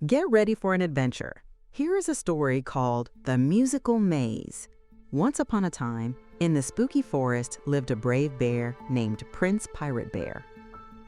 Get ready for an adventure. Here is a story called The Musical Maze. Once upon a time, in the spooky forest lived a brave bear named Prince Pirate Bear.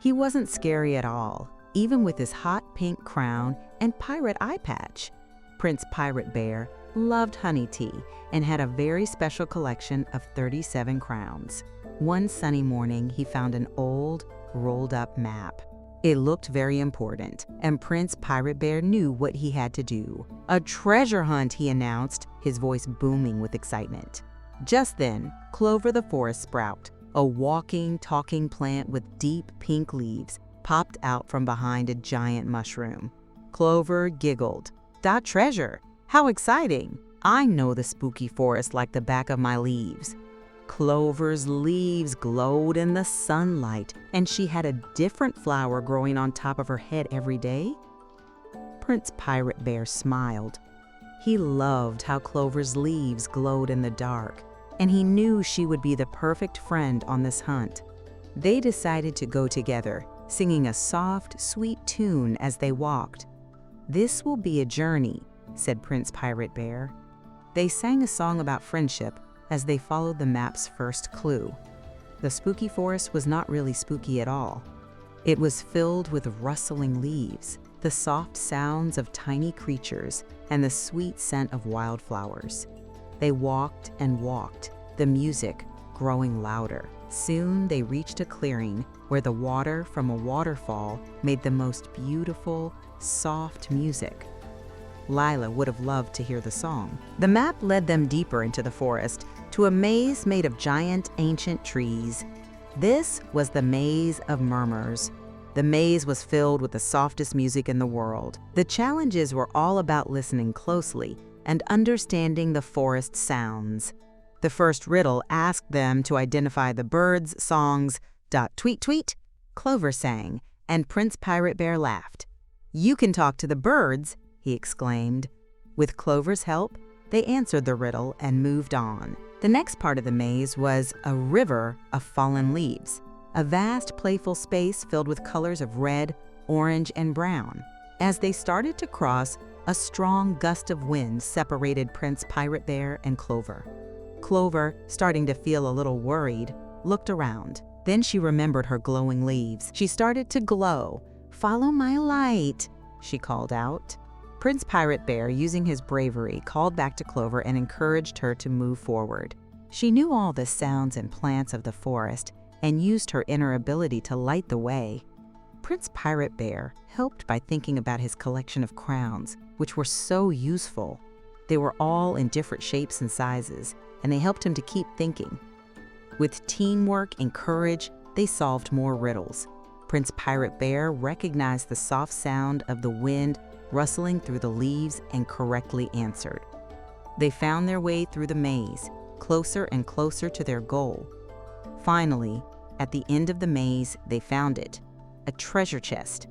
He wasn't scary at all, even with his hot pink crown and pirate eye patch. Prince Pirate Bear loved honey tea and had a very special collection of 37 crowns. One sunny morning, he found an old, rolled-up map. It looked very important, and Prince Pirate Bear knew what he had to do. "A treasure hunt," he announced, his voice booming with excitement. Just then, Clover the Forest Sprout, a walking, talking plant with deep pink leaves, popped out from behind a giant mushroom. Clover giggled. "That treasure! How exciting! I know the spooky forest like the back of my leaves." Clover's leaves glowed in the sunlight, and she had a different flower growing on top of her head every day. Prince Pirate Bear smiled. He loved how Clover's leaves glowed in the dark, and he knew she would be the perfect friend on this hunt. They decided to go together, singing a soft, sweet tune as they walked. "This will be a journey," said Prince Pirate Bear. They sang a song about friendship as they followed the map's first clue. The spooky forest was not really spooky at all. It was filled with rustling leaves, the soft sounds of tiny creatures, and the sweet scent of wildflowers. They walked and walked, the music growing louder. Soon they reached a clearing where the water from a waterfall made the most beautiful, soft music. Lila would have loved to hear the song. The map led them deeper into the forest, to a maze made of giant, ancient trees. This was the Maze of Murmurs. The maze was filled with the softest music in the world. The challenges were all about listening closely and understanding the forest sounds. The first riddle asked them to identify the birds' songs. "Tweet, tweet," Clover sang, and Prince Pirate Bear laughed. "You can talk to the birds," he exclaimed. With Clover's help, they answered the riddle and moved on. The next part of the maze was a river of fallen leaves, a vast, playful space filled with colors of red, orange, and brown. As they started to cross, a strong gust of wind separated Prince Pirate Bear and Clover. Clover, starting to feel a little worried, looked around. Then she remembered her glowing leaves. She started to glow. "Follow my light," she called out. Prince Pirate Bear, using his bravery, called back to Clover and encouraged her to move forward. She knew all the sounds and plants of the forest and used her inner ability to light the way. Prince Pirate Bear helped by thinking about his collection of crowns, which were so useful. They were all in different shapes and sizes, and they helped him to keep thinking. With teamwork and courage, they solved more riddles. Prince Pirate Bear recognized the soft sound of the wind rustling through the leaves and correctly answered. They found their way through the maze, closer and closer to their goal. Finally, at the end of the maze, they found it, a treasure chest.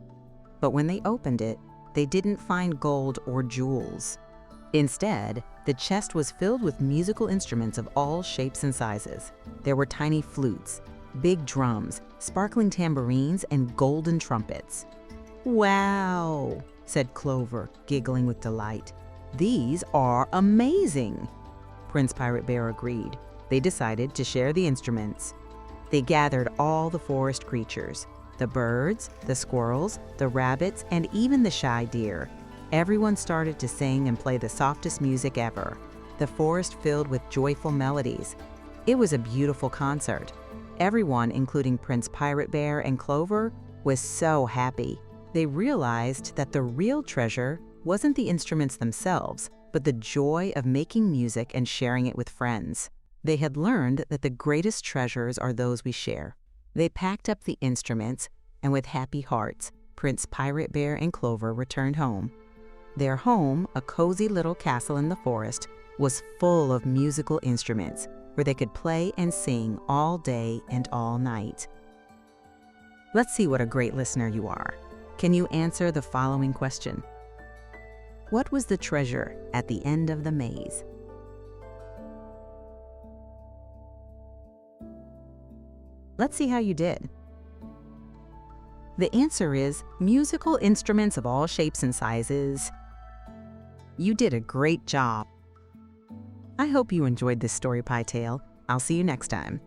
But when they opened it, they didn't find gold or jewels. Instead, the chest was filled with musical instruments of all shapes and sizes. There were tiny flutes, big drums, sparkling tambourines, and golden trumpets. "Wow!" said Clover, giggling with delight. "These are amazing!" Prince Pirate Bear agreed. They decided to share the instruments. They gathered all the forest creatures, the birds, the squirrels, the rabbits, and even the shy deer. Everyone started to sing and play the softest music ever. The forest filled with joyful melodies. It was a beautiful concert. Everyone, including Prince Pirate Bear and Clover, was so happy. They realized that the real treasure wasn't the instruments themselves, but the joy of making music and sharing it with friends. They had learned that the greatest treasures are those we share. They packed up the instruments, and with happy hearts, Prince Pirate Bear and Clover returned home. Their home, a cozy little castle in the forest, was full of musical instruments where they could play and sing all day and all night. Let's see what a great listener you are. Can you answer the following question? What was the treasure at the end of the maze? Let's see how you did. The answer is musical instruments of all shapes and sizes. You did a great job. I hope you enjoyed this story pie tale. I'll see you next time.